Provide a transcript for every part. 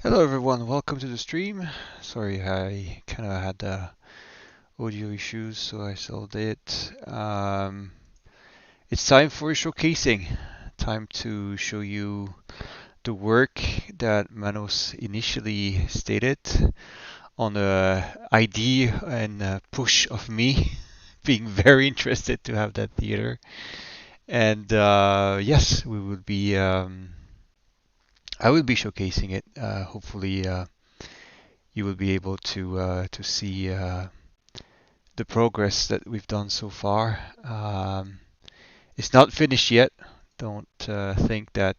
Hello everyone, welcome to the stream. Sorry, I kind of had audio issues, so I solved it. It's time for showcasing. Time to show you the work that Manos initially stated on the idea and push of me being very interested to have that theater. And yes, we will be. I will be showcasing it. Hopefully, you will be able to see the progress that we've done so far. It's not finished yet. Don't think that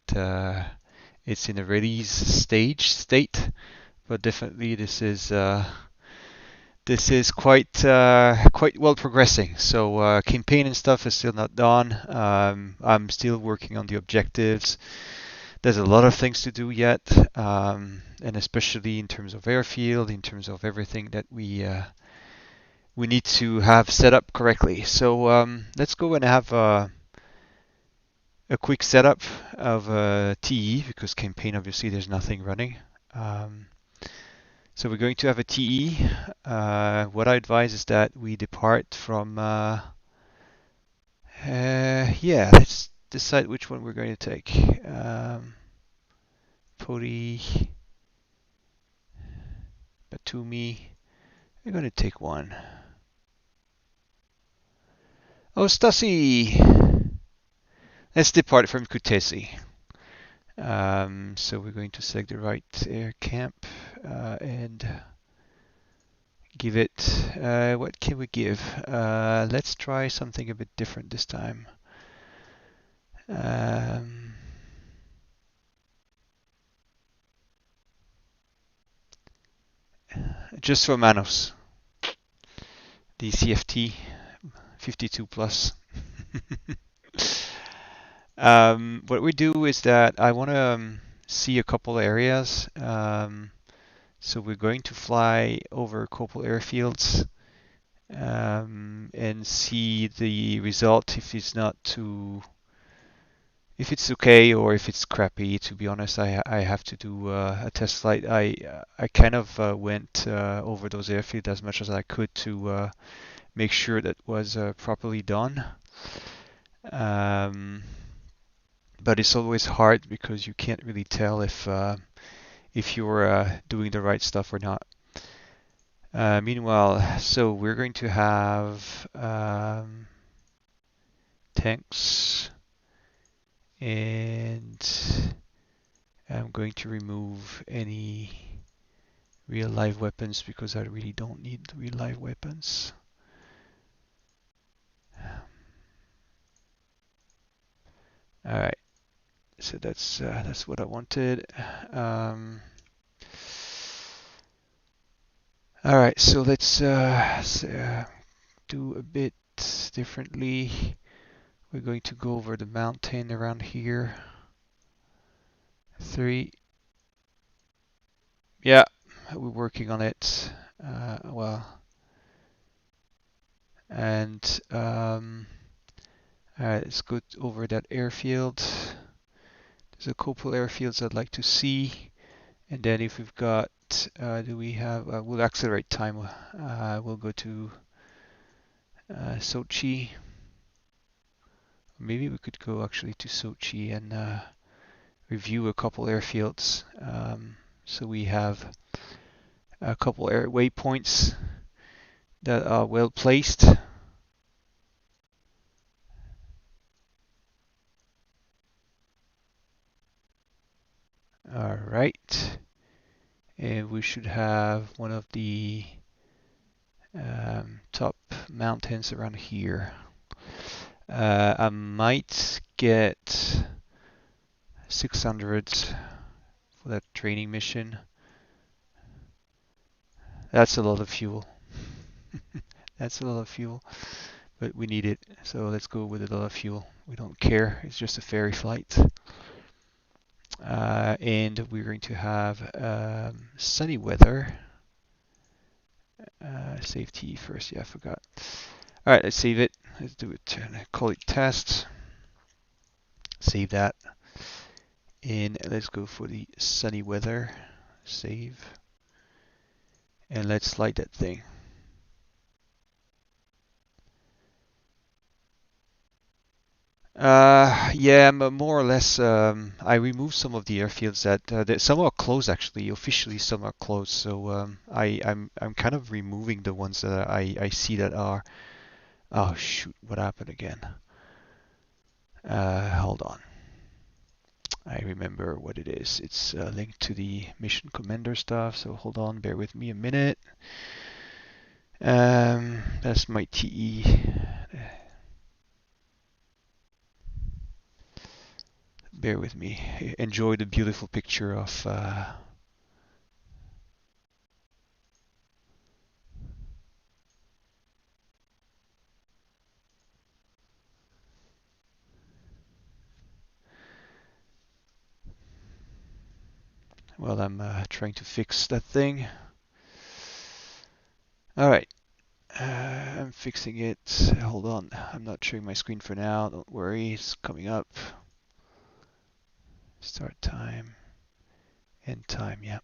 it's in a release state, but definitely this is quite well progressing. So campaign and stuff is still not done. I'm still working on the objectives. There's a lot of things to do yet, and especially in terms of airfield, in terms of everything that we need to have set up correctly. So let's go and have a quick setup of TE because campaign obviously there's nothing running. Um, so we're going to have a TE. What I advise is that we depart from yeah, let's decide which one we're going to take. Poti, Batumi. We're going to take one. Oh, Stasi! Let's depart from Kutesi. So we're going to select the right air camp and give it. What can we give? Let's try something a bit different this time. Um, just for Manos, the CFT 52 plus. What we do is that I want to see a couple areas. So we're going to fly over a couple airfields and see the result if it's okay or if it's crappy. To be honest, I have to do a test flight. I kind of went over those airfields as much as I could to make sure that was properly done. Um, but it's always hard because you can't really tell if you're doing the right stuff or not. Meanwhile, so we're going to have tanks, and I'm going to remove any real live weapons because I really don't need real live weapons. All right, so that's what I wanted. Um, all right, so let's do a bit differently. We're going to go over the mountain around here. 3. Yeah, we're working on it. Well, and all right, let's go over that airfield. There's a couple airfields I'd like to see, and then if we've got, do we have? We'll accelerate time. We'll go to Sochi. Maybe we could go actually to Sochi and review a couple airfields. So we have a couple air waypoints that are well placed. All right, and we should have one of the top mountains around here. I might get 600 for that training mission. That's a lot of fuel. That's a lot of fuel, but we need it. So let's go with a lot of fuel. We don't care. It's just a ferry flight. And we're going to have sunny weather. Safety first. Yeah, I forgot. All right, let's save it. Let's do it. Call it test. Save that. And let's go for the sunny weather. Save. And let's slide that thing. Yeah, more or less. I removed some of the airfields that some are closed actually. Officially, some are closed. So I'm kind of removing the ones that I see that are. Oh shoot! What happened again? Hold on. I remember what it is. It's linked to the mission commander stuff. So hold on, bear with me a minute. That's my TE. Bear with me. Enjoy the beautiful picture of. Well, I'm trying to fix that thing. All right. I'm fixing it. Hold on. I'm not showing my screen for now. Don't worry. It's coming up. Start time. End time. Yeah.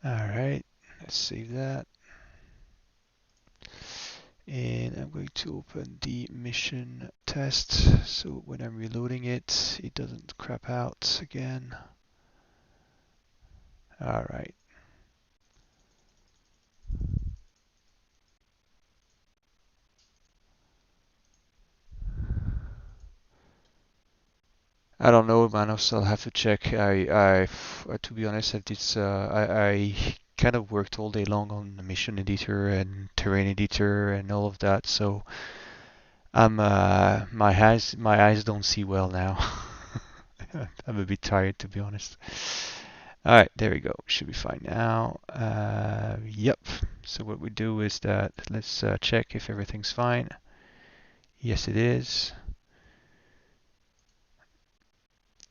All right. Let's save that. And I'm going to open the mission test. So when I'm reloading it, it doesn't crap out again. All right. I don't know, Manos. I'll have to check. To be honest, I kind of worked all day long on the mission editor and terrain editor and all of that. So my eyes don't see well now. I'm a bit tired, to be honest. All right, there we go. Should be fine now. Yep. So what we do is that let's check if everything's fine. Yes, it is.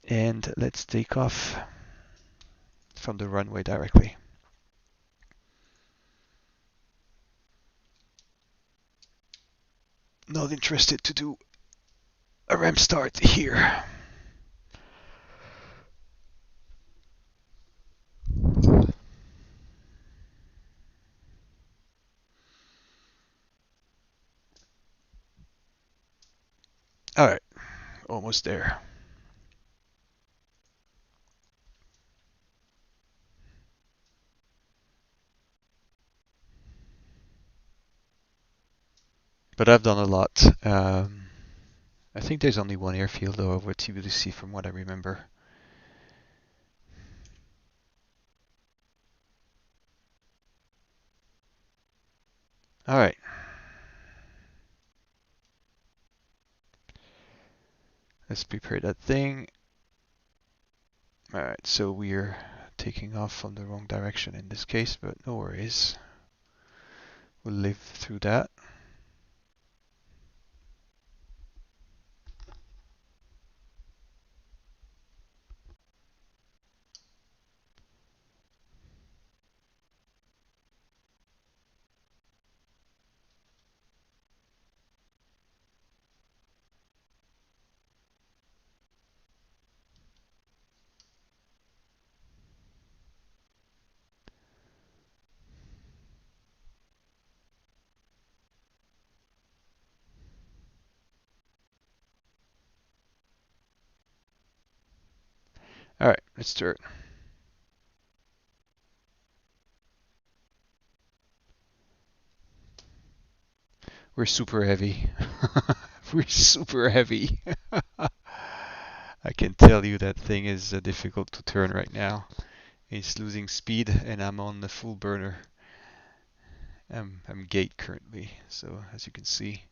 And let's take off from the runway directly. Not interested to do a ramp start here. All right, almost there. But I've done a lot. I think there's only one airfield though over TBDC from what I remember. All right. Let's prepare that thing. All right, so we're taking off from the wrong direction in this case, but no worries. We'll live through that. All right, let's start. We're super heavy. We're super heavy. I can tell you that thing is difficult to turn right now. It's losing speed and I'm on the full burner. I'm gate currently, so as you can see,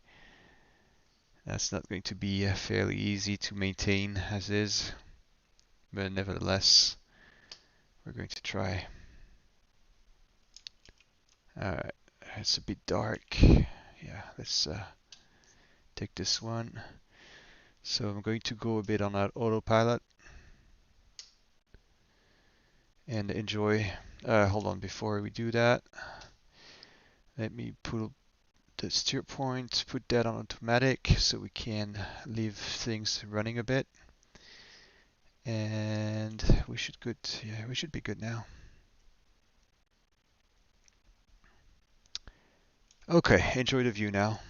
that's not going to be fairly easy to maintain as is, but nevertheless, we're going to try. Alright, it's a bit dark. Yeah, let's take this one. So I'm going to go a bit on that autopilot. and enjoy. Hold on, before we do that, let me put the steer point, put that on automatic so we can leave things running a bit. And we should good. Yeah, we should be good now. Okay, enjoy the view now.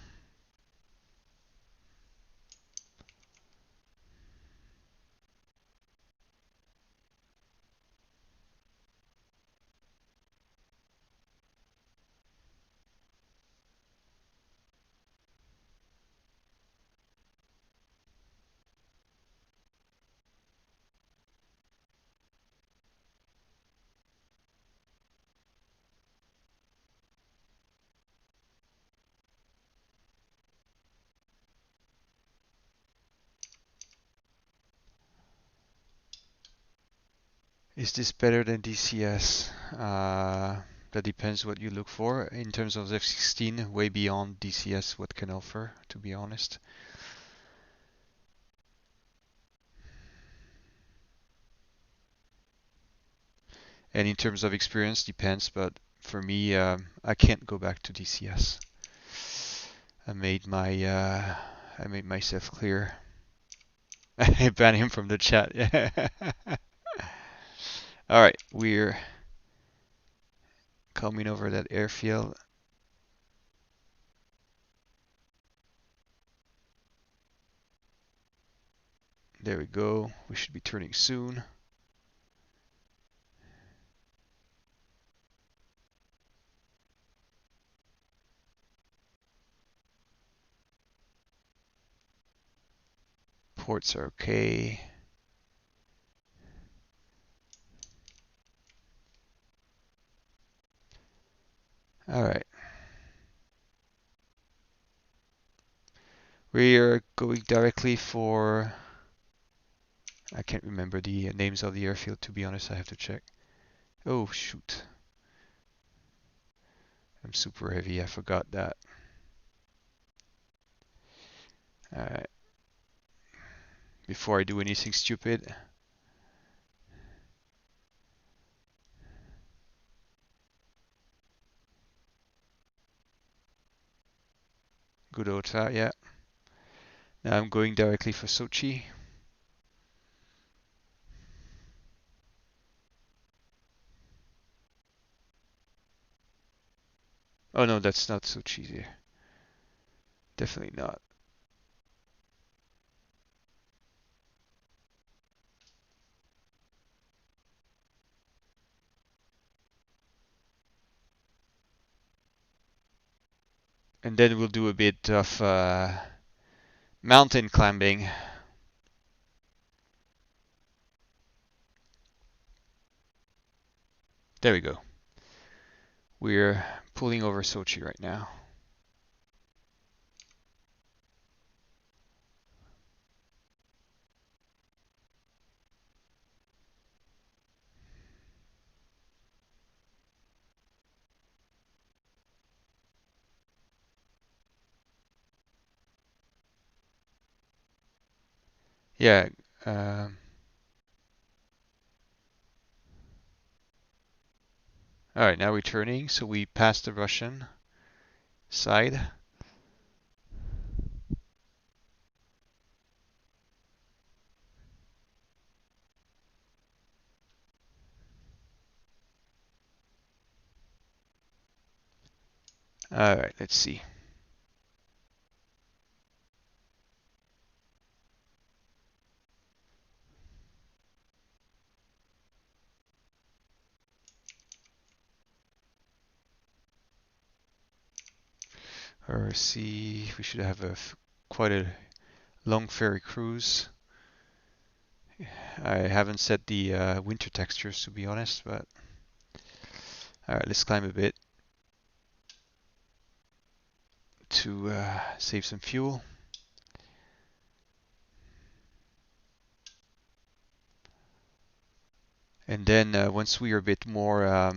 Is this better than DCS? That depends what you look for. In terms of F-16, way beyond DCS what can offer, to be honest. And in terms of experience, depends, but for me, I can't go back to DCS. I made myself clear. I banned him from the chat. All right, we're coming over that airfield. There we go. We should be turning soon. Ports are okay. All right. We are going directly for... I can't remember the names of the airfield, to be honest. I have to check. Oh, shoot. I'm super heavy. I forgot that. All right. Before I do anything stupid. Good OTA, yeah. Now I'm going directly for Sochi. Oh no, that's not Sochi there. Definitely not. And then we'll do a bit of mountain climbing. There we go. We're pulling over Sochi right now. Yeah. Um, all right, now we're turning. So we passed the Russian side. All right, let's see. Or see, we should have quite a long ferry cruise. I haven't set the winter textures, to be honest, but all right, let's climb a bit to save some fuel. And then once we are a bit more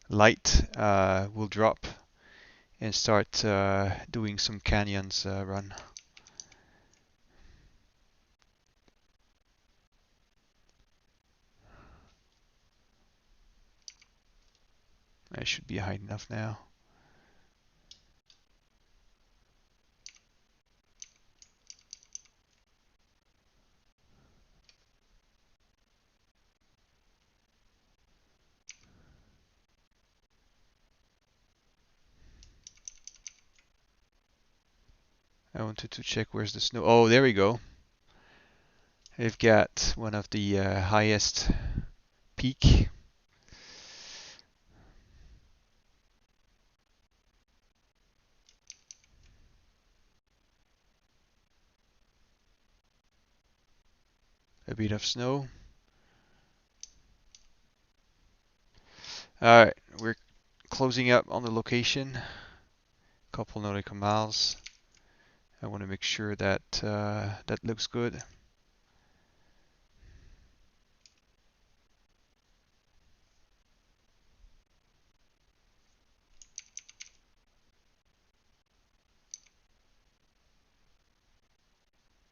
light, we'll drop and start doing some canyons run. I should be high enough now. I wanted to check where's the snow. Oh, there we go. They've got one of the highest peak. A bit of snow. Alright, we're closing up on the location. Couple nautical miles. I want to make sure that that looks good.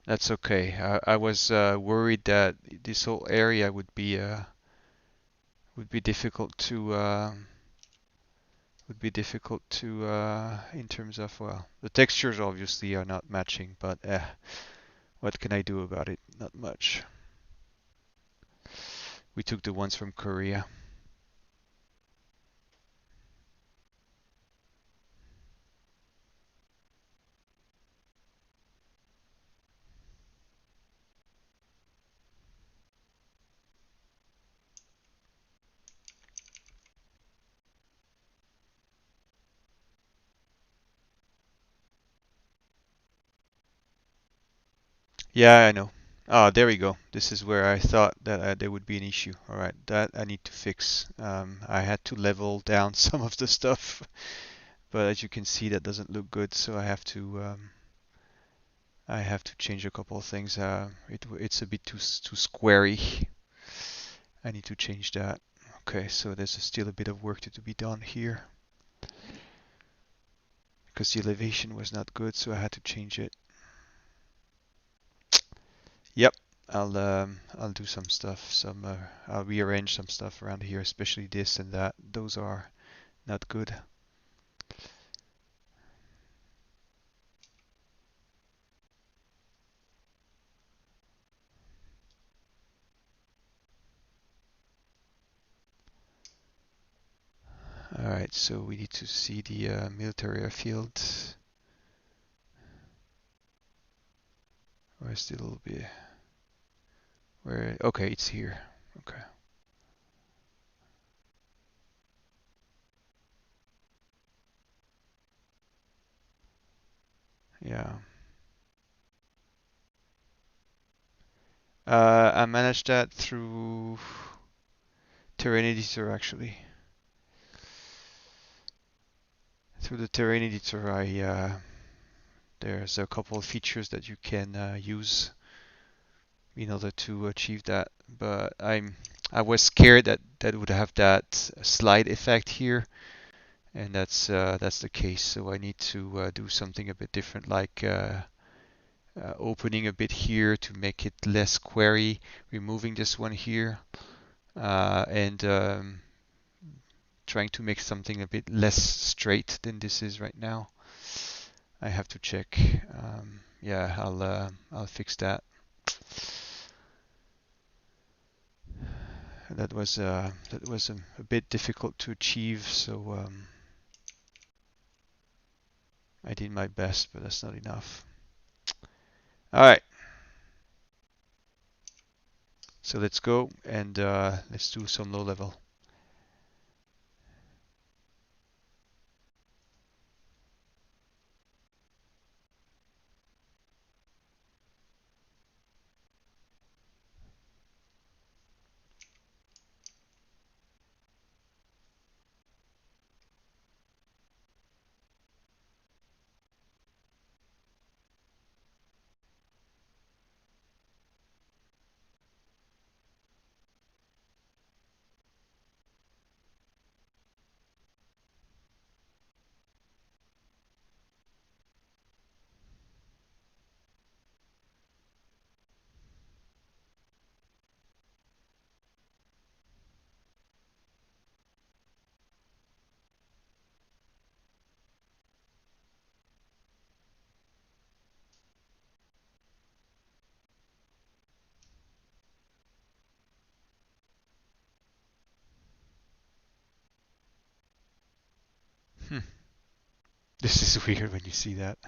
That's okay. I was worried that this whole area would be difficult to in terms of, well, the textures obviously are not matching, but what can I do about it? Not much. We took the ones from Korea. Yeah, I know. Ah, there we go. This is where I thought that there would be an issue. All right, that I need to fix. I had to level down some of the stuff, but as you can see, that doesn't look good. So I have to change a couple of things. It's a bit too squarey. I need to change that. Okay, so there's still a bit of work to be done here because the elevation was not good, so I had to change it. Yep, I'll do some stuff. I'll rearrange some stuff around here, especially this and that. Those are not good. All right, so we need to see the military airfield. Where's the little bit? Where? Okay, it's here. Okay. Yeah. I managed that through terrain editor actually. Through the terrain editor, there's a couple of features that you can use in order to achieve that. But I was scared that that would have that slide effect here, and that's the case. So I need to do something a bit different, like opening a bit here to make it less query, removing this one here, and trying to make something a bit less straight than this is right now. I have to check. Yeah, I'll fix that. That was a bit difficult to achieve, so I did my best, but that's not enough. All right, so let's go and let's do some low level. Hmm. This is weird when you see that.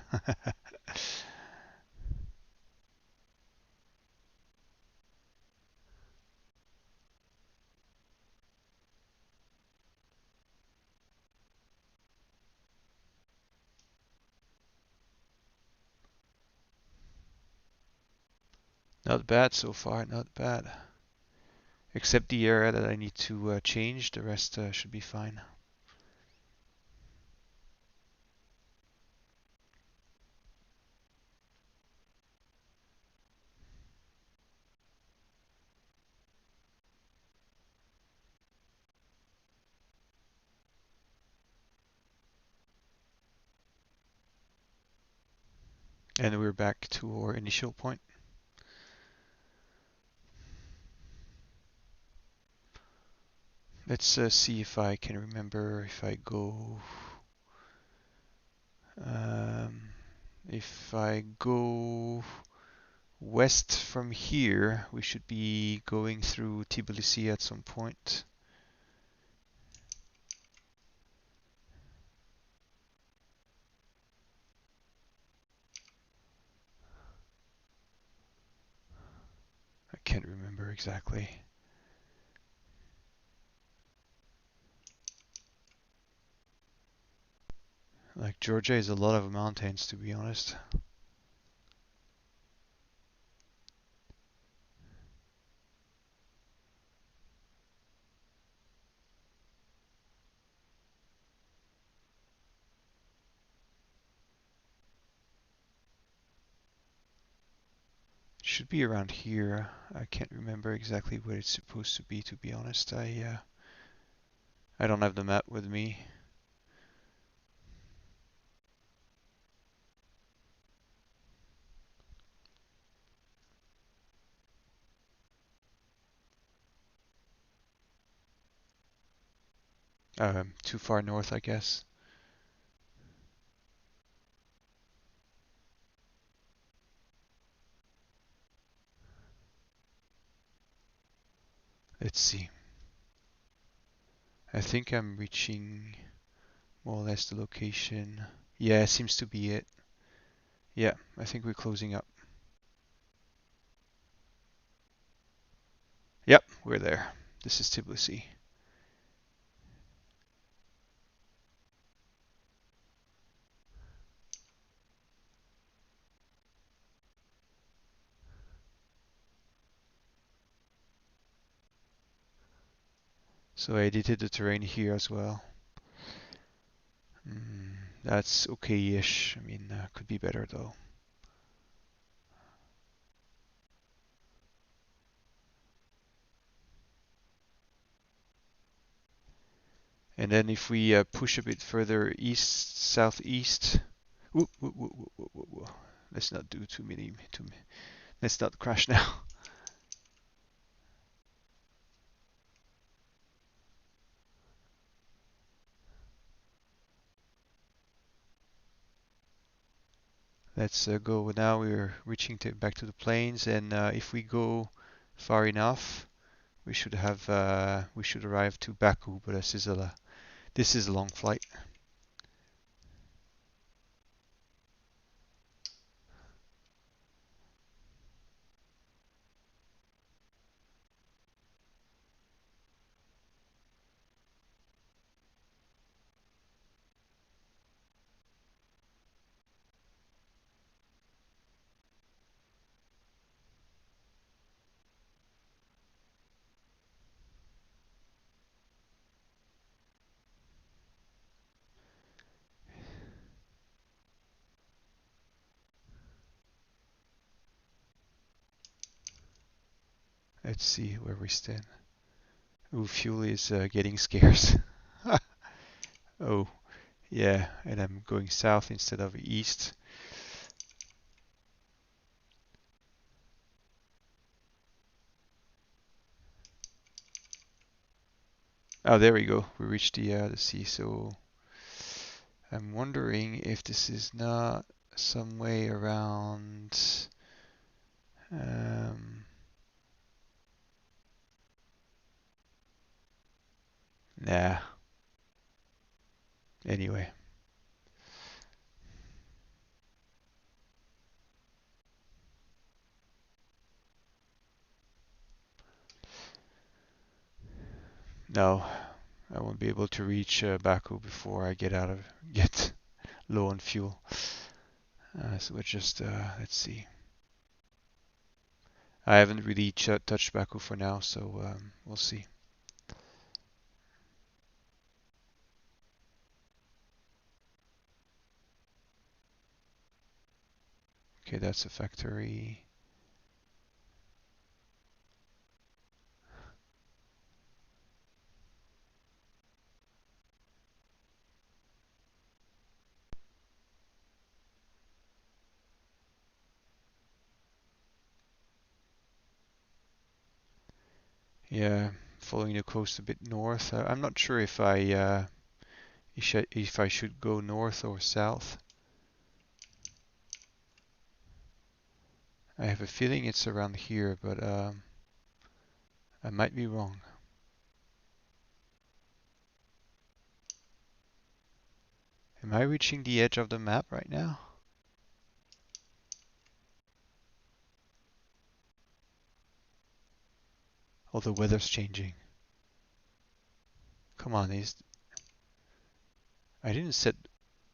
Not bad so far, not bad. Except the area that I need to change, the rest should be fine. And we're back to our initial point. Let's see if I can remember if I go. Um, if I go west from here, we should be going through Tbilisi at some point. I can't remember exactly. Like Georgia is a lot of mountains, to be honest. Should be around here. I can't remember exactly where it's supposed to be honest. I don't have the map with me. Too far north, I guess. Let's see. I think I'm reaching more or less the location. Yeah, seems to be it. Yeah, I think we're closing up. Yep, we're there. This is Tbilisi. So I edited the terrain here as well. That's okay-ish. I mean, could be better though. And then if we push a bit further east, southeast. Whoop, whoop, whoop, whoop, whoop, whoop, whoop. Let's not do too many. Let's not crash now. Let's go now. We're reaching back to the plains, and if we go far enough, we should arrive to Baku. But this is a long flight. Let's see where we stand. Ooh, fuel is getting scarce. Oh, yeah, and I'm going south instead of east. Oh, there we go. We reached the sea. So I'm wondering if this is not some way around. Um, nah. Anyway. No, I won't be able to reach Baku before I get low on fuel. So we're just let's see. I haven't really touched Baku for now, so we'll see. Okay, that's a factory. Yeah, following the coast a bit north. I'm not sure if I should go north or south. I have a feeling it's around here, but I might be wrong. Am I reaching the edge of the map right now? Oh, the weather's changing. Come on, I didn't set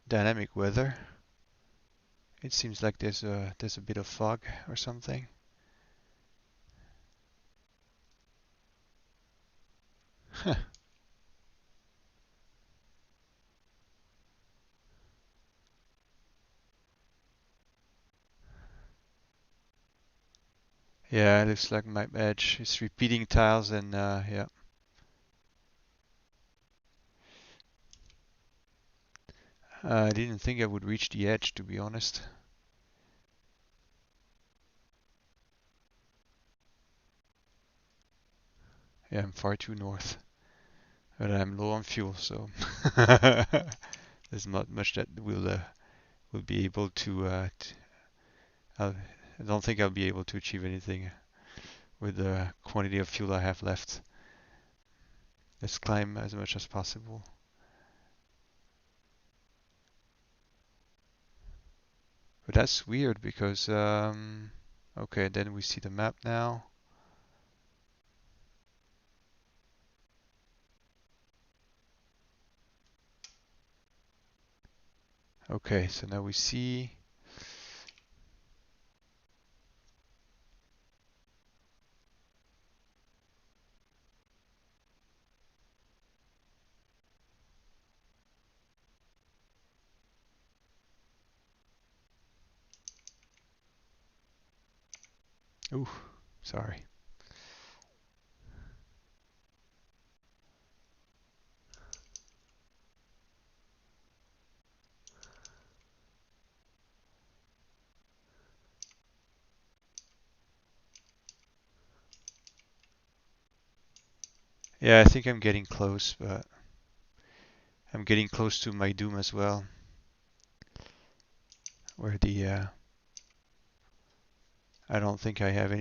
dynamic weather. It seems like there's a bit of fog or something. Huh. Yeah, it looks like my edge is repeating tiles and yeah. I didn't think I would reach the edge, to be honest. Yeah, I'm far too north. But I'm low on fuel, so there's not much that will be able to. I don't think I'll be able to achieve anything with the quantity of fuel I have left. Let's climb as much as possible. But that's weird because okay, then we see the map now. Okay, so now we see. Ooh, sorry. Yeah, I think I'm getting close, but I'm getting close to my doom as well. Where I don't think I have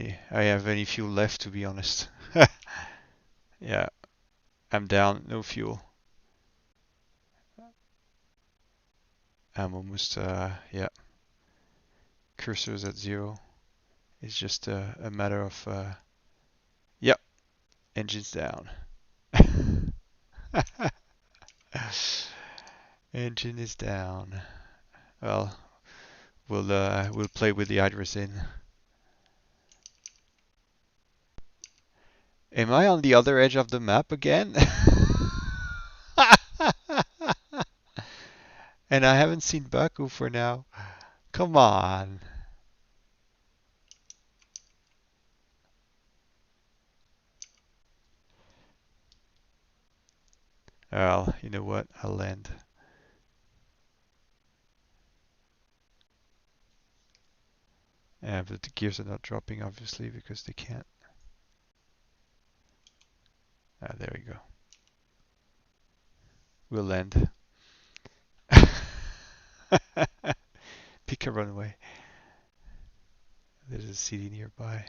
any fuel left, to be honest. Yeah, I'm down, no fuel. I'm almost yeah, cursor's at 0. It's just a matter of yep, engine's down. Engine is down. Well, we'll play with the hydrazine. Am I on the other edge of the map again? And I haven't seen Baku for now. Come on. Well, you know what? I'll land. Yeah, but the gears are not dropping, obviously, because they can't. Ah, there we go. We'll land. Pick a runway. There's a city nearby.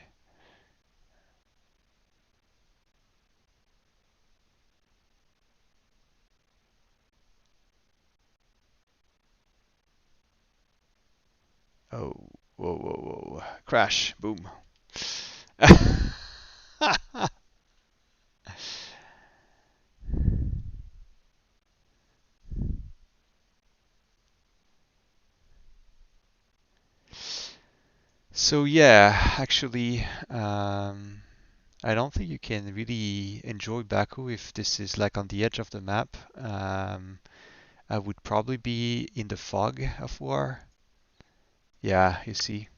Oh, whoa, whoa, whoa. Crash. Boom. So yeah, actually, I don't think you can really enjoy Baku if this is like on the edge of the map. I would probably be in the fog of war. Yeah, you see.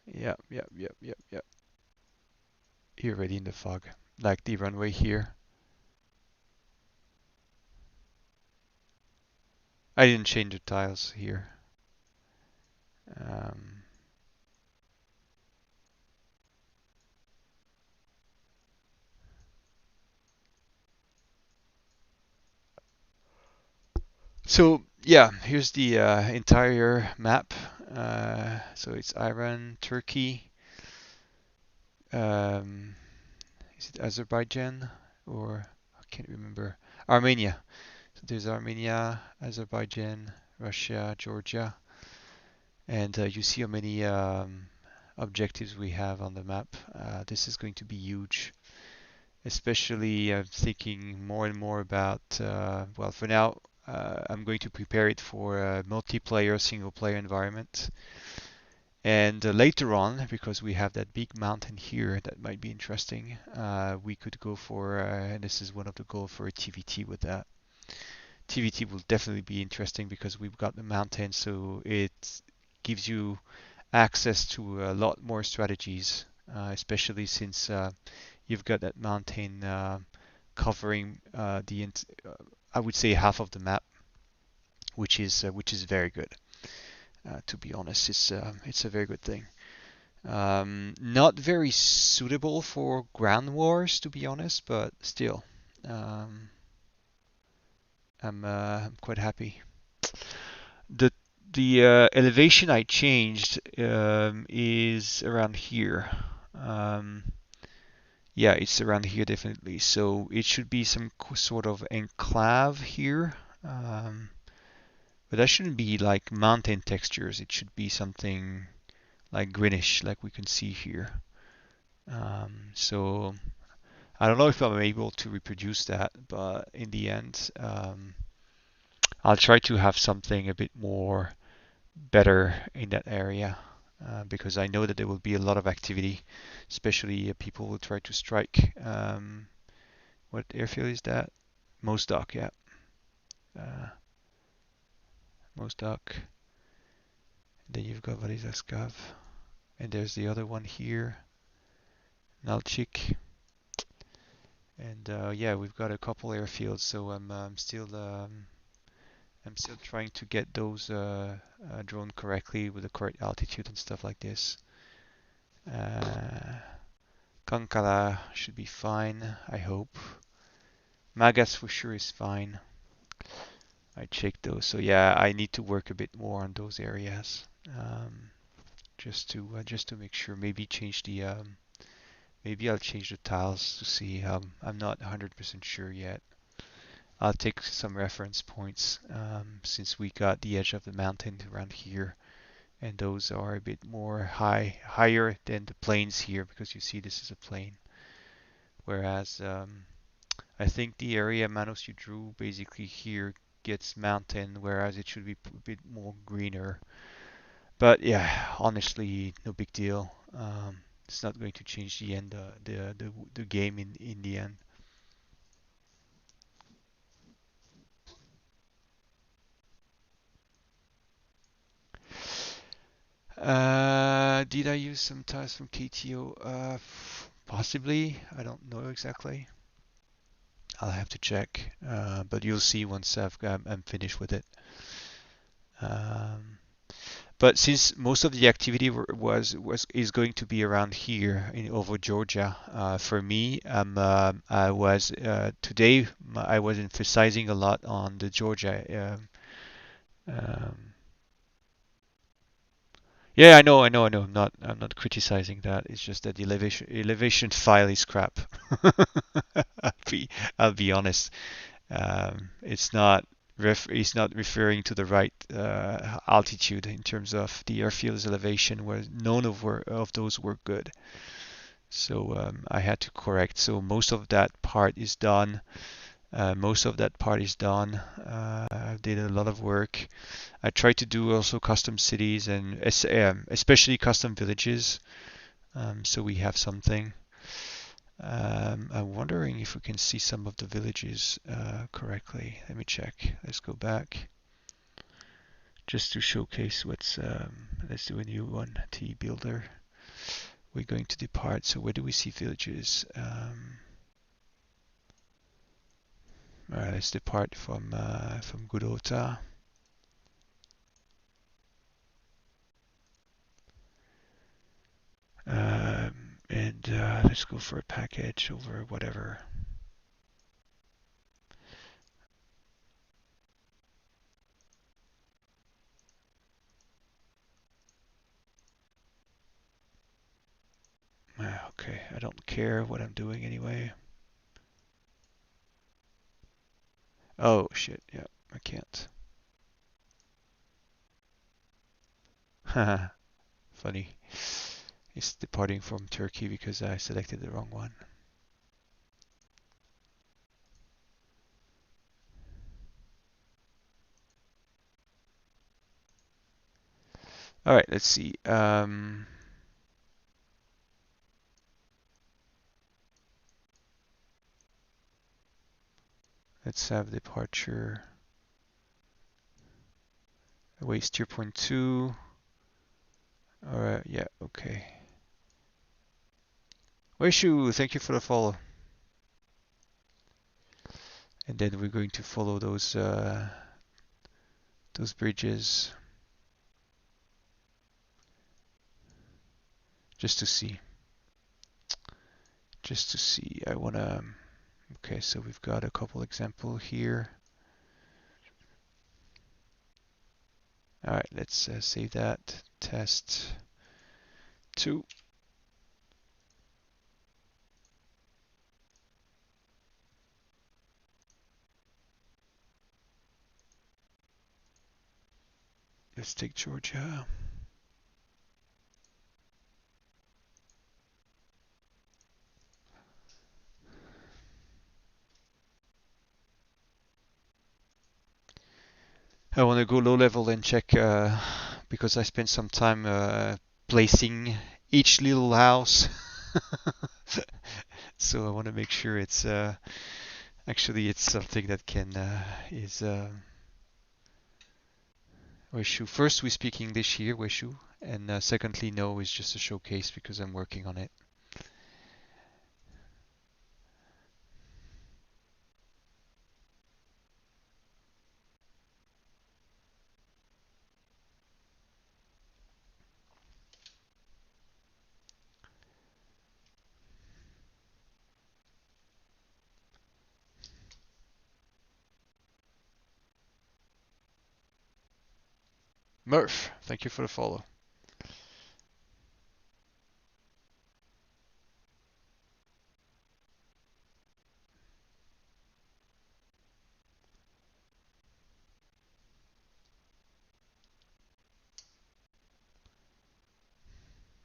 Yep, yep, yep, yep, yep. You're already in the fog. Like the runway here. I didn't change the tiles here. Um, so yeah, here's the entire map. So it's Iran, Turkey, um, is it Azerbaijan or I can't remember. Armenia. So there's Armenia, Azerbaijan, Russia, Georgia, and you see how many objectives we have on the map. This is going to be huge. Especially I'm thinking more and more about, well, for now, I'm going to prepare it for a multiplayer, single player environment. And later on, because we have that big mountain here that might be interesting, we could go for, and this is one of the goals for a TVT with that. TVT will definitely be interesting because we've got the mountain, so it gives you access to a lot more strategies, especially since you've got that mountain covering I would say half of the map, which is very good. To be honest, it's a very good thing. Not very suitable for ground wars, to be honest, but still, um, I'm quite happy. The elevation I changed is around here. Um, Yeah, it's around here definitely. So it should be some sort of enclave here. Um, but that shouldn't be like mountain textures. It should be something like greenish, like we can see here. So I don't know if I'm able to reproduce that, but in the end, I'll try to have something a bit more better in that area. Because I know that there will be a lot of activity, especially people will try to strike. What airfield is that? Mostock, yeah. Uh, Mostock. Then you've got Valizaskav. And there's the other one here, Nalchik. And yeah, we've got a couple airfields, so I'm still trying to get those drawn correctly with the correct altitude and stuff like this. Uh, Kankala should be fine, I hope. Magas for sure is fine. I checked those, so yeah, I need to work a bit more on those areas. Just to make sure. Maybe I'll change the tiles to see. I'm not 100% sure yet. I'll take some reference points since we got the edge of the mountain around here, and those are a bit more higher than the plains here because you see this is a plain. Whereas I think the area Manos you drew basically here gets mountain, whereas it should be a bit more greener. But yeah, honestly, no big deal. It's not going to change the end, the game in the end. Did I use some tiles from KTO? Possibly. I don't know exactly. I'll have to check. But you'll see once I'm finished with it. Um, But since most of the activity was is going to be around here in over Georgia, for me, I was today I was emphasizing a lot on the Georgia. Um, yeah, I know. I'm not criticizing that. It's just that the elevation file is crap. I'll be, I'll be honest. It's not. is not referring to the right altitude in terms of the airfield's elevation, where none of those were good. So I had to correct. So most of that part is done. I did a lot of work. I tried to do also custom cities and especially custom villages. So we have something. I'm wondering if we can see some of the villages correctly. Let me check. Let's go back just to showcase what's. Let's do a new one. T builder. We're going to depart. So where do we see villages? All right, let's depart from Gudota. And let's go for a package over whatever. Okay, I don't care what I'm doing anyway. Oh shit, yeah, I can't. Haha, funny. It's departing from Turkey because I selected the wrong one. All right, let's see. Let's have departure. Away steer point 2. All right, yeah, okay. Weishu, thank you for the follow. And then we're going to follow those bridges just to see. I wanna. Okay, so we've got a couple example here. All right, let's save that. Test 2. Let's take Georgia. I want to go low level and check because I spent some time placing each little house. So I want to make sure it's actually it's something that can is Weishu. First, we speak English here, Weishu, and secondly, no, it's just a showcase because I'm working on it. Murph, thank you for the follow.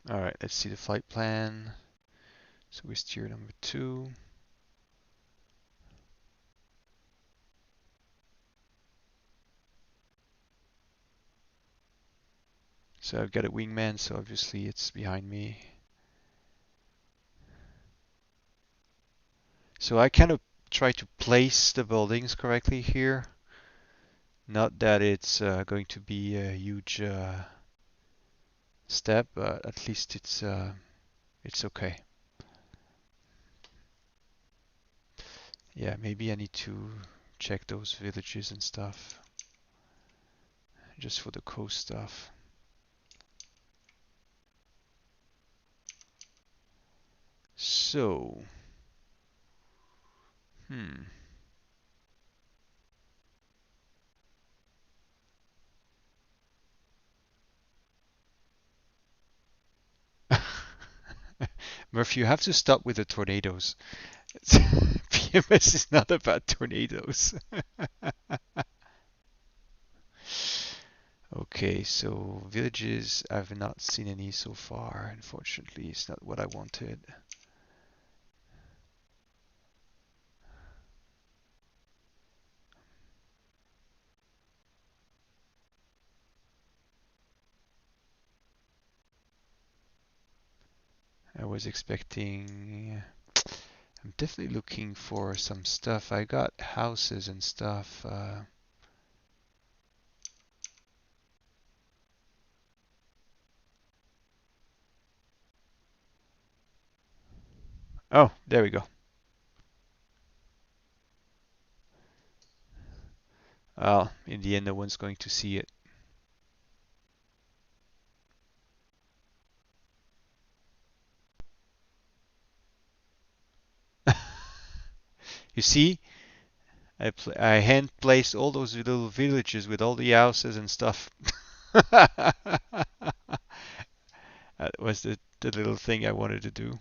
All right, let's see the flight plan. So we steer number 2. So I've got a wingman, so obviously it's behind me. So I kind of try to place the buildings correctly here. Not that it's going to be a huge step, but at least it's okay. Yeah, maybe I need to check those villages and stuff, just for the coast stuff. So, Murphy, you have to stop with the tornadoes. BMS is not about tornadoes. Okay, so villages, I've not seen any so far. Unfortunately, it's not what I wanted. I was expecting... I'm definitely looking for some stuff. I got houses and stuff. Oh, there we go. Well, in the end, no one's going to see it. You see, I hand placed all those little villages with all the houses and stuff. That was the little thing I wanted to do.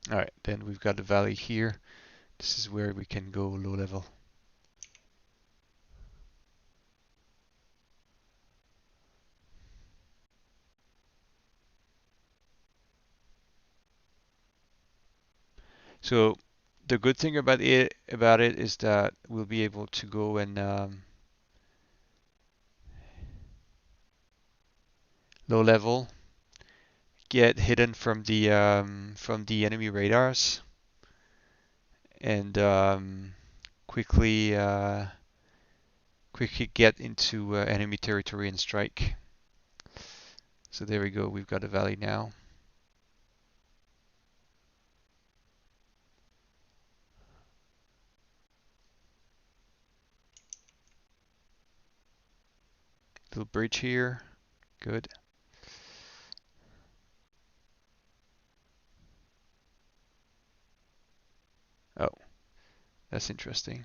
All right, then we've got the valley here. This is where we can go low level. So the good thing about it is that we'll be able to go and low level, get hidden from the enemy radars, and quickly get into enemy territory and strike. So there we go. We've got a valley now. Little bridge here. Good. Oh, that's interesting.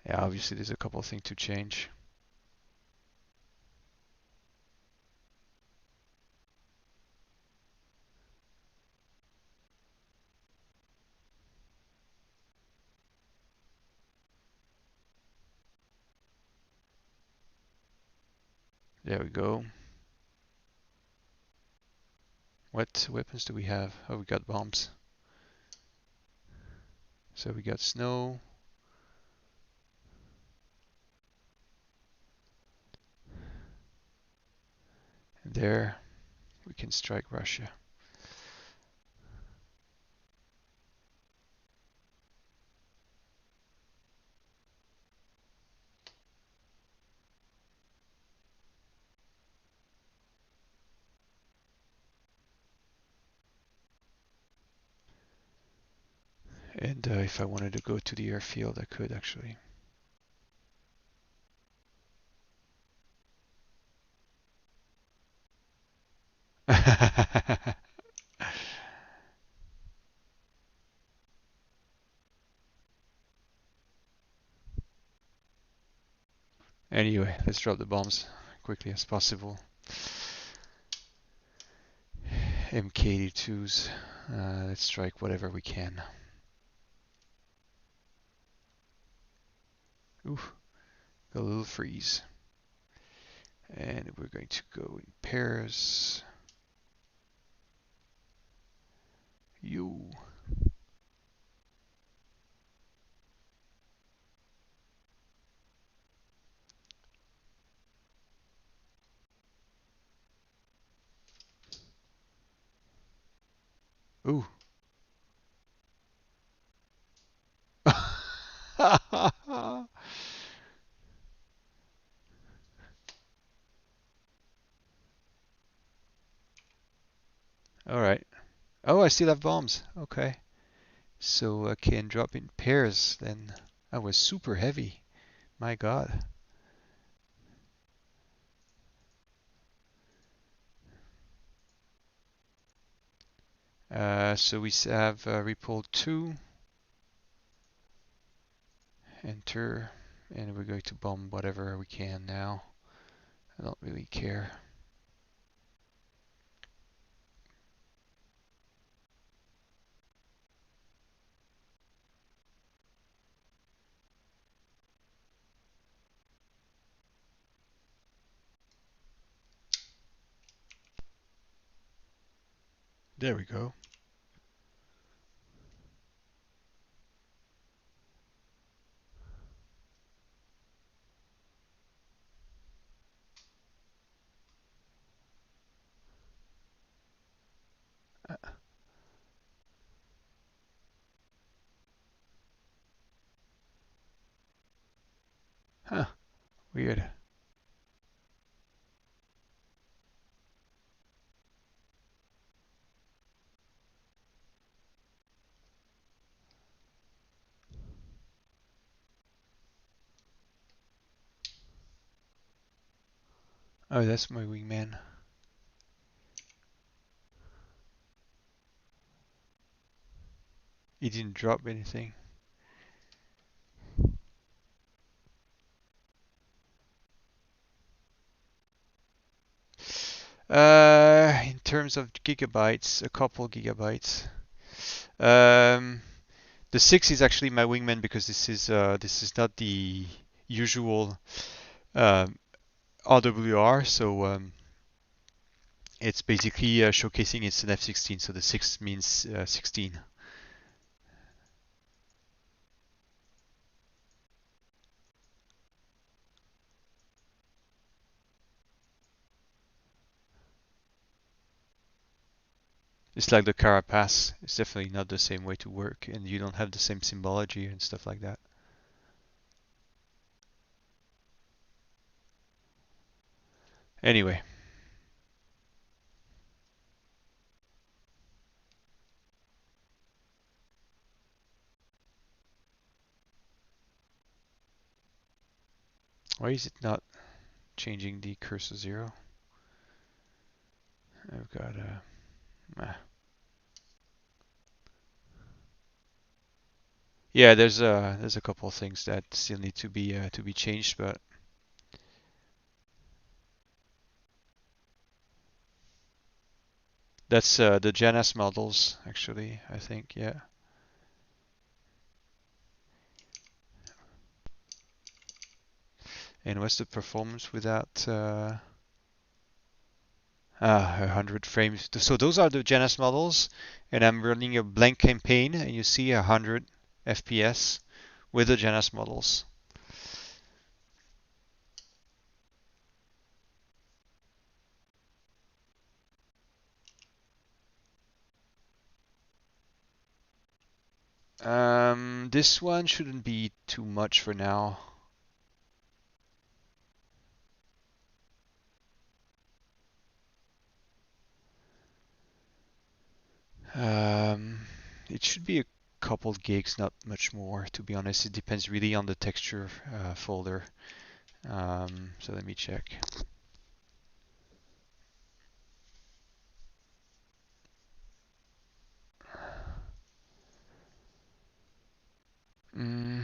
Yeah, obviously there's a couple of things to change. There we go. What weapons do we have? Oh, we got bombs. So we got snow. And there we can strike Russia. And if I wanted to go to the airfield, I could actually. Anyway, let's drop the bombs quickly as possible. MK82s. Let's strike whatever we can. Oof, got a little freeze. And we're going to go in pairs. You. Ooh. I still have bombs. Okay. So I can drop in pairs then. That was super heavy. My God. So we have repel 2. Enter. And we're going to bomb whatever we can now. I don't really care. There we go. Huh. Weird. Oh, that's my wingman. He didn't drop anything. In terms of gigabytes, a couple gigabytes. The 6 is actually my wingman because this is not the usual RWR, so it's basically showcasing it's an F-16, so the 6 means 16. It's like the carapace. It's definitely not the same way to work, and you don't have the same symbology and stuff like that. Anyway. Why is it not changing the cursor 0? I've got yeah, there's a couple of things that still need to be changed, but that's the Janus models actually, I think, yeah. And what's the performance without 100 frames? So those are the Janus models, and I'm running a blank campaign, and you see 100 FPS with the Janus models. This one shouldn't be too much for now. It should be a couple gigs, not much more, to be honest. It depends really on the texture folder. So let me check. Mm.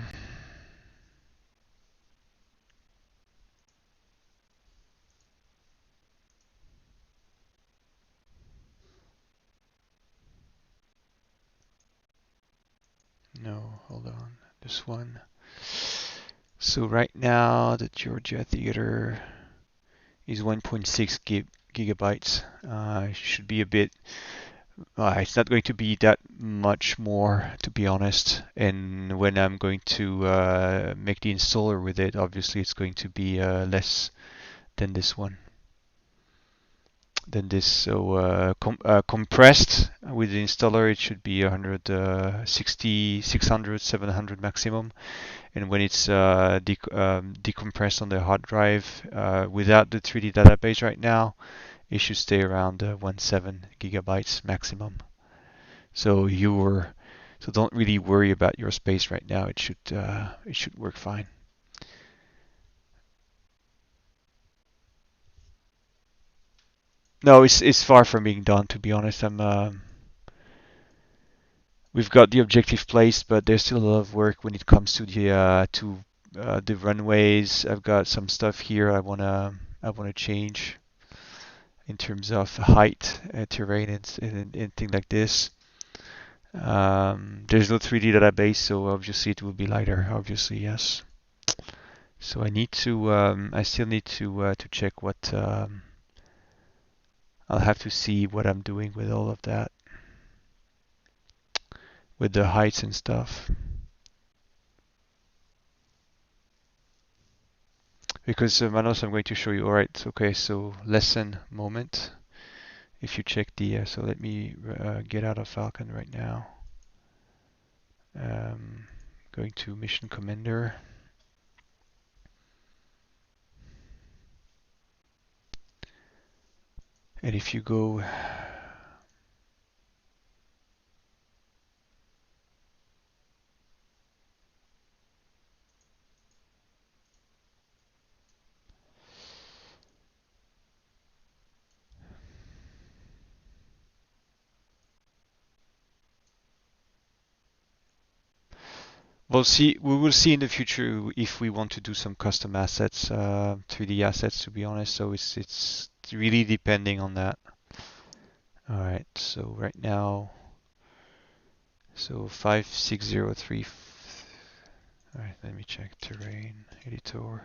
No, hold on. This one. So right now, the Georgia Theater is 1.6 gigabytes. It should be a bit. It's not going to be that much more, to be honest. And when I'm going to make the installer with it, obviously it's going to be less than this one. So compressed with the installer, it should be 160, 600, 700 maximum. And when it's decompressed on the hard drive without the 3D database right now, it should stay around 1.7 gigabytes maximum. So so don't really worry about your space right now. It should work fine. No, it's far from being done, to be honest. We've got the objective placed, but there's still a lot of work when it comes to the runways. I've got some stuff here I wanna change in terms of height, terrain, and things like this. There's no 3D database, so obviously it will be lighter. Obviously, yes. So I still need to check what I'll have to see what I'm doing with all of that, with the heights and stuff. Because Manos, I'm going to show you. All right, okay. So lesson moment. If you check so let me get out of Falcon right now. Going to Mission Commander. And if you go we will see in the future if we want to do some custom assets, 3D assets, to be honest. So it's really depending on that. All right. So right now, so 5603. All right. Let me check terrain editor.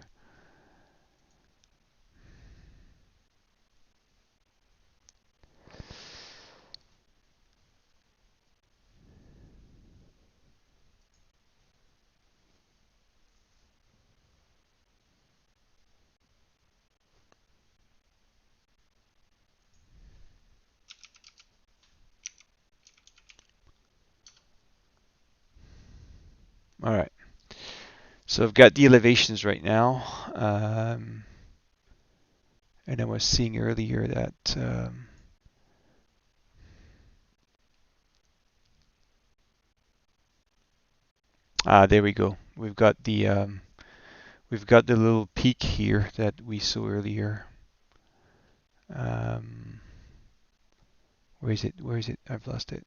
All right. So I've got the elevations right now. And I was seeing earlier that there we go. We've got the little peak here that we saw earlier. Where is it? Where is it? I've lost it.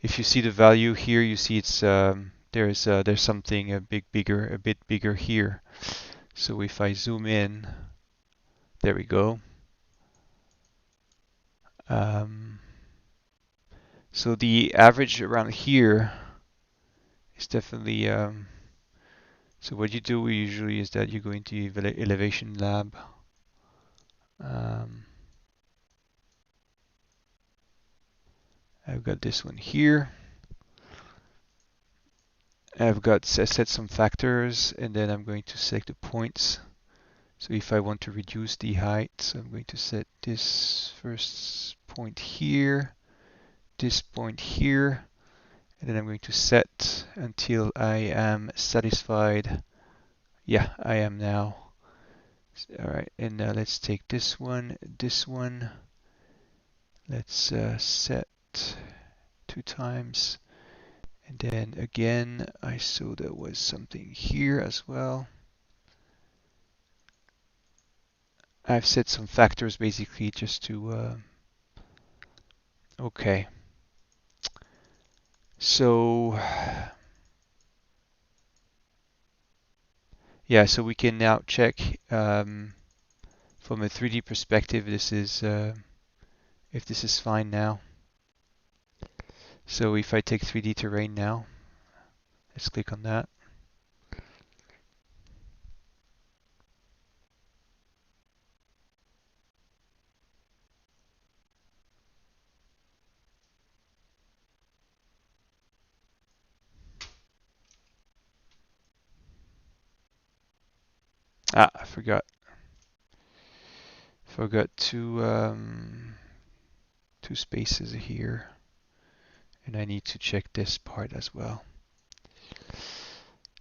If you see the value here, you see it's there's something a bit bigger here. So if I zoom in, there we go. So the average around here is definitely. So what you do usually is that you go into elevation lab. I've got this one here. I've got set some factors, and then I'm going to select the points. So if I want to reduce the height, so I'm going to set this first point here, this point here, and then I'm going to set until I am satisfied. Yeah, I am now. All right, and now let's take this one. Let's set 2 times. And then again, I saw there was something here as well. I've set some factors basically just to, okay. So, yeah, so we can now check from a 3D perspective, this is if this is fine now. So if I take 3D terrain now, let's click on that. I forgot. Forgot two spaces here, and I need to check this part as well.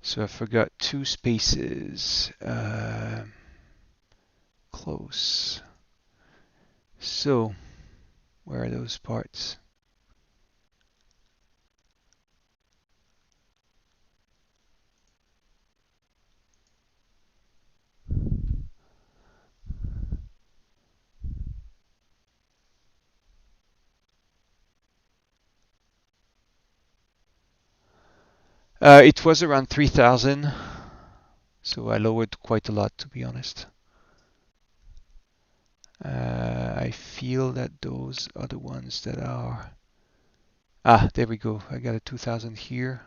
So I forgot 2 spaces. Close. So, where are those parts? It was around 3,000, so I lowered quite a lot, to be honest. I feel that those are the ones that are... there we go. I got a 2,000 here.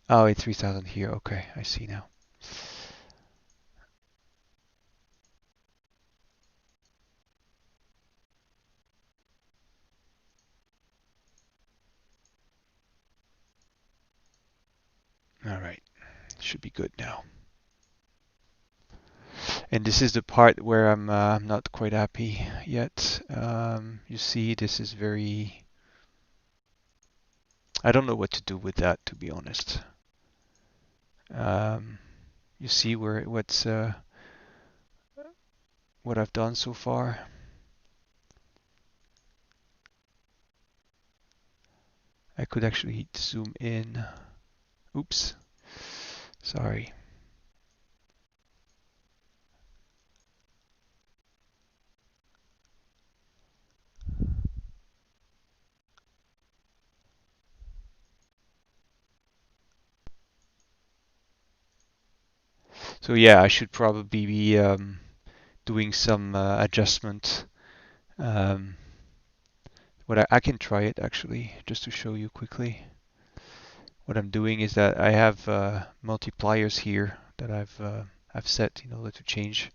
Oh, it's 3,000 here. Okay, I see now. All right, should be good now. And this is the part where I'm not quite happy yet. You see, this is very... I don't know what to do with that, to be honest. You see what I've done so far. I could actually zoom in. Oops, sorry. So yeah, I should probably be doing some adjustment. Um, what I can try it actually, just to show you quickly. What I'm doing is that I have multipliers here that I've set in order to change.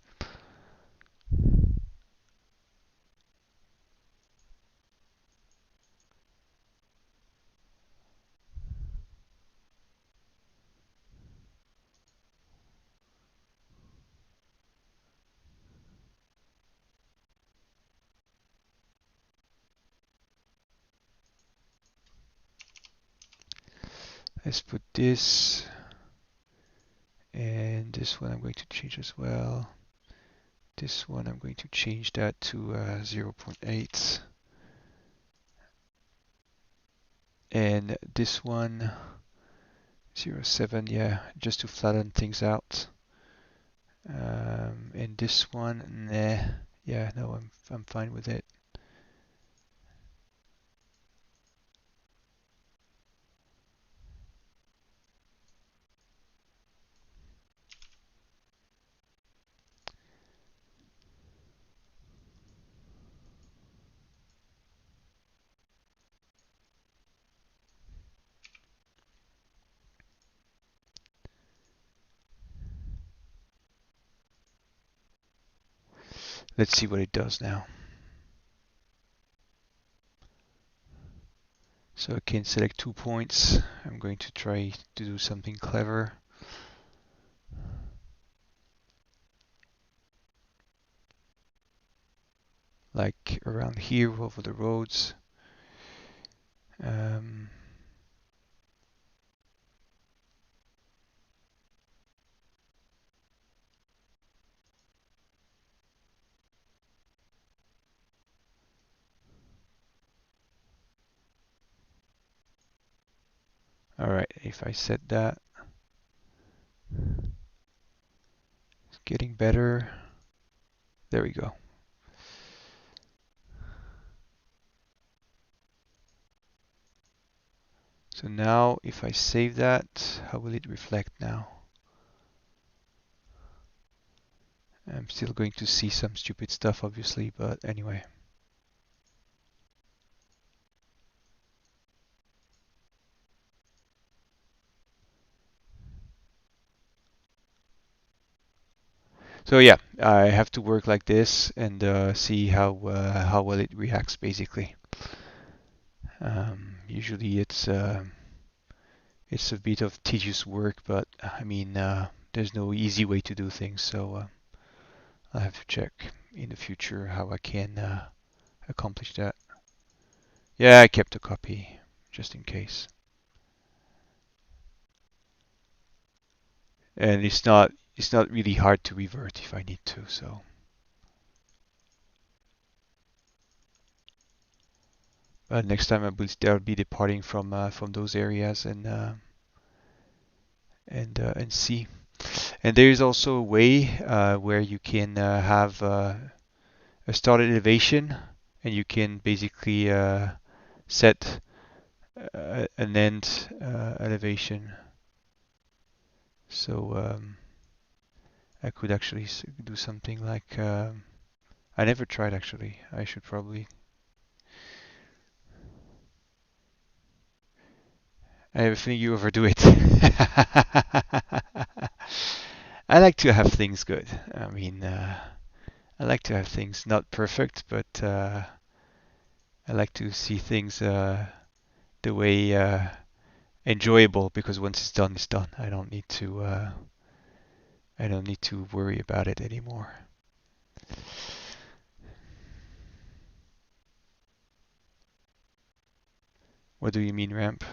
Let's put this, and this one I'm going to change as well. This one I'm going to change that to 0.8. And this one 0.7, yeah, just to flatten things out. And this one, nah, yeah, no, I'm fine with it. Let's see what it does now. So I can select 2 points. I'm going to try to do something clever. Like around here over the roads. Um, Alright, if I set that, it's getting better. There we go. So now if I save that, how will it reflect now? I'm still going to see some stupid stuff obviously, but anyway. So yeah, I have to work like this and see how well it reacts basically. Usually it's a bit of tedious work, but I mean there's no easy way to do things, so I'll have to check in the future how I can accomplish that. Yeah, I kept a copy just in case. And it's not really hard to revert if I need to, so. next time I'll be departing from those areas and see. And there is also a way where you can have a start elevation, and you can basically set an end elevation. So I could actually do something like I never tried actually. I should probably. I have a feeling you overdo it. I like to have things good. I mean, I like to have things not perfect, but I like to see things the way enjoyable, because once it's done, it's done. I don't need to worry about it anymore. What do you mean, ramp?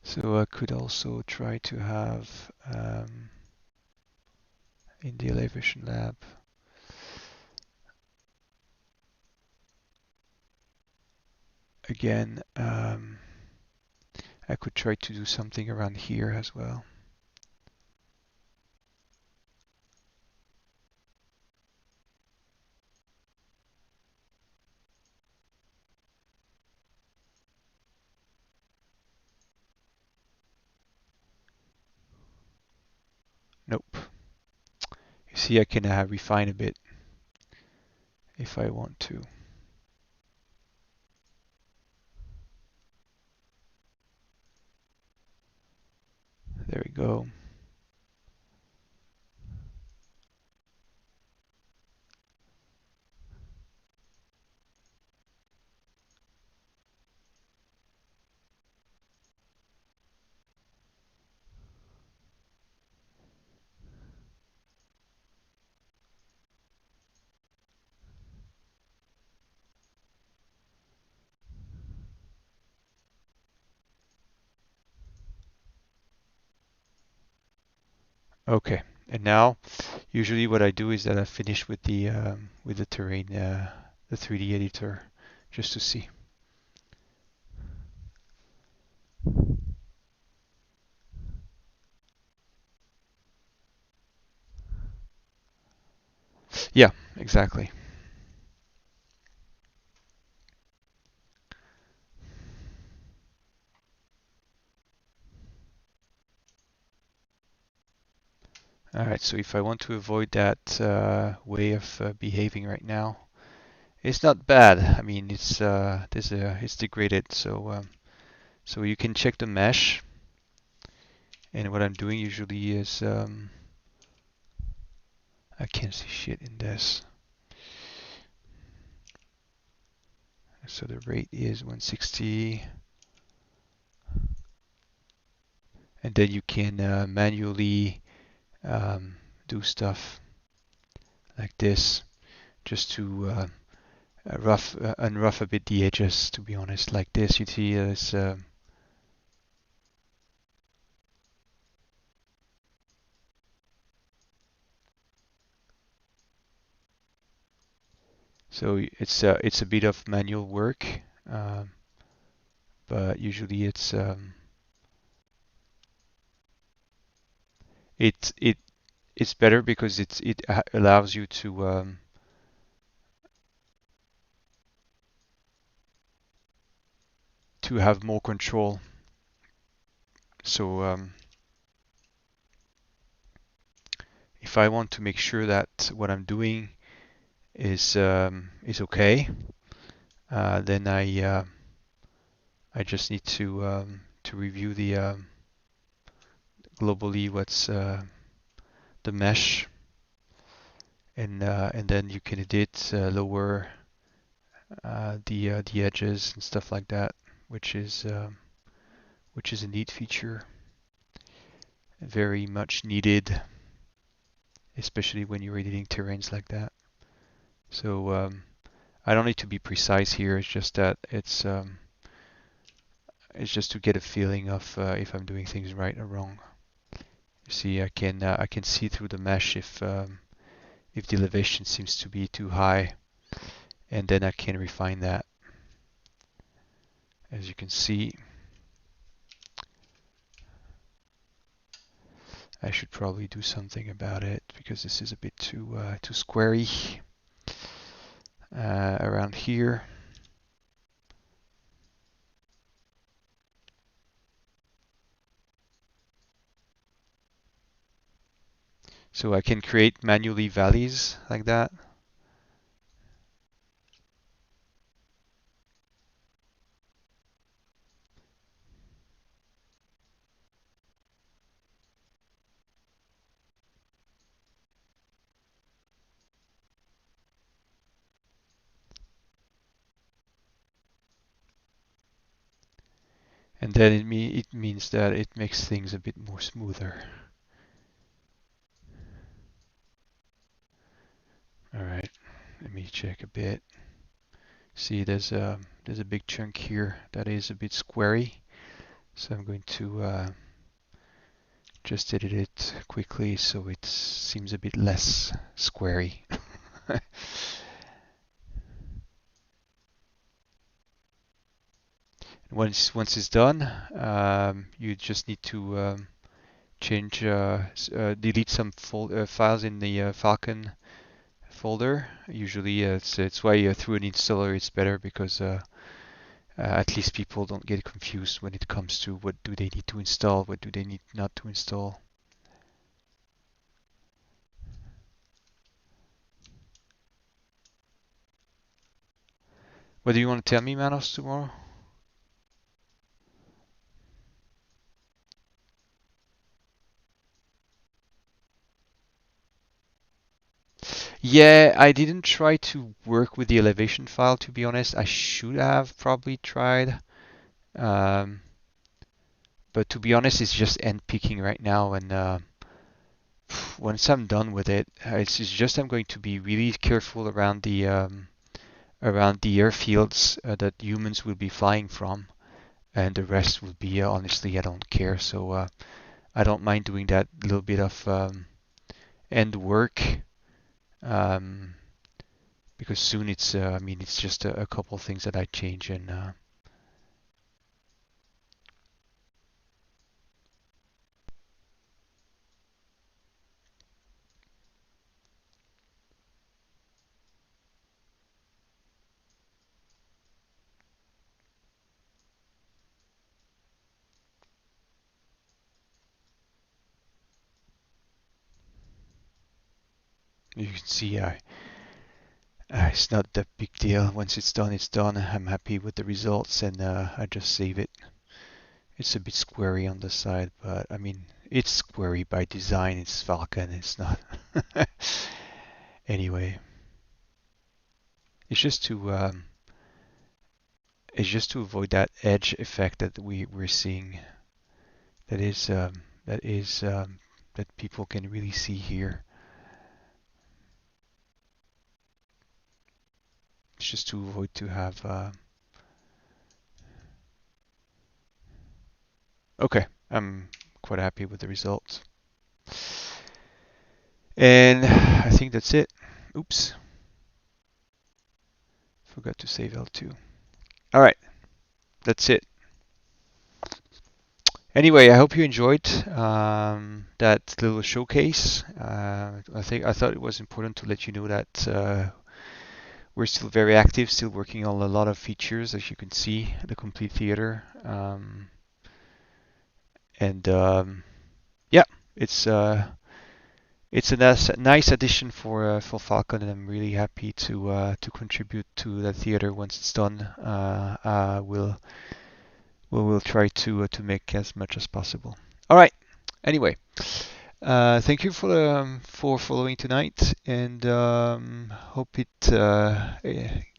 So I could also try to have in the elevation lab. Again, I could try to do something around here as well. Nope. You see, I can refine a bit if I want to. There we go. Okay, and now usually what I do is that I finish with the terrain, the 3D editor, just to see. Yeah, exactly. All right, so if I want to avoid that way of behaving right now, it's not bad. I mean, it's degraded, so you can check the mesh. And what I'm doing usually is I can't see shit in this. So the rate is 160, and then you can manually do stuff like this just to unrough a bit the edges. To be honest, like this, you see, so it's a bit of manual work, um, but usually it it it's better because it allows you to have more control. So if I want to make sure that what I'm doing is okay, then I just need to review the globally what's the mesh, and then you can edit lower the edges and stuff like that, which is a neat feature, very much needed, especially when you're editing terrains like that. So I don't need to be precise here. It's just that It's just to get a feeling of if I'm doing things right or wrong. You see, I can see through the mesh if the elevation seems to be too high, and then I can refine that. As you can see, I should probably do something about it because this is a bit too squarey around here. So I can create manually valleys like that. And then it means that it makes things a bit more smoother. All right, let me check a bit. See, there's a big chunk here that is a bit squarey, so I'm going to just edit it quickly so it seems a bit less squarey. Once it's done, you just need to change, delete some files in the Falcon folder. Usually, it's why through an installer it's better because at least people don't get confused when it comes to what do they need to install, what do they need not to install. What do you want to tell me, Manos, tomorrow? Yeah, I didn't try to work with the elevation file, to be honest. I should have probably tried. Um, but to be honest, it's just end picking right now. And once I'm done with it, it's just I'm going to be really careful around the airfields that humans will be flying from. And the rest will be, honestly, I don't care. So I don't mind doing that little bit of end work. Um, because soon it's I mean it's just a couple of things that I change and you can see it's not that big deal. Once it's done, it's done. I'm happy with the results and I just save it. It's a bit squarey on the side, but I mean it's squarey by design. It's Falcon. It's not. Anyway, it's just to um, it's just to avoid that edge effect that we're seeing. That is that people can really see here. It's just to avoid to have. Okay, I'm quite happy with the results. And I think that's it. Oops, forgot to save L2. All right, that's it. Anyway, I hope you enjoyed that little showcase. I thought it was important to let you know that we're still very active, still working on a lot of features, as you can see, the complete theater. And yeah, it's it's a nice addition for Falcon, and I'm really happy to contribute to that theater once it's done. We'll try to make as much as possible. All right. Anyway, thank you for following tonight, and hope it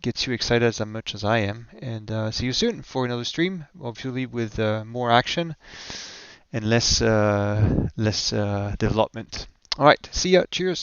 gets you excited as much as I am. And see you soon for another stream, obviously with more action and less development. All right. See ya. Cheers.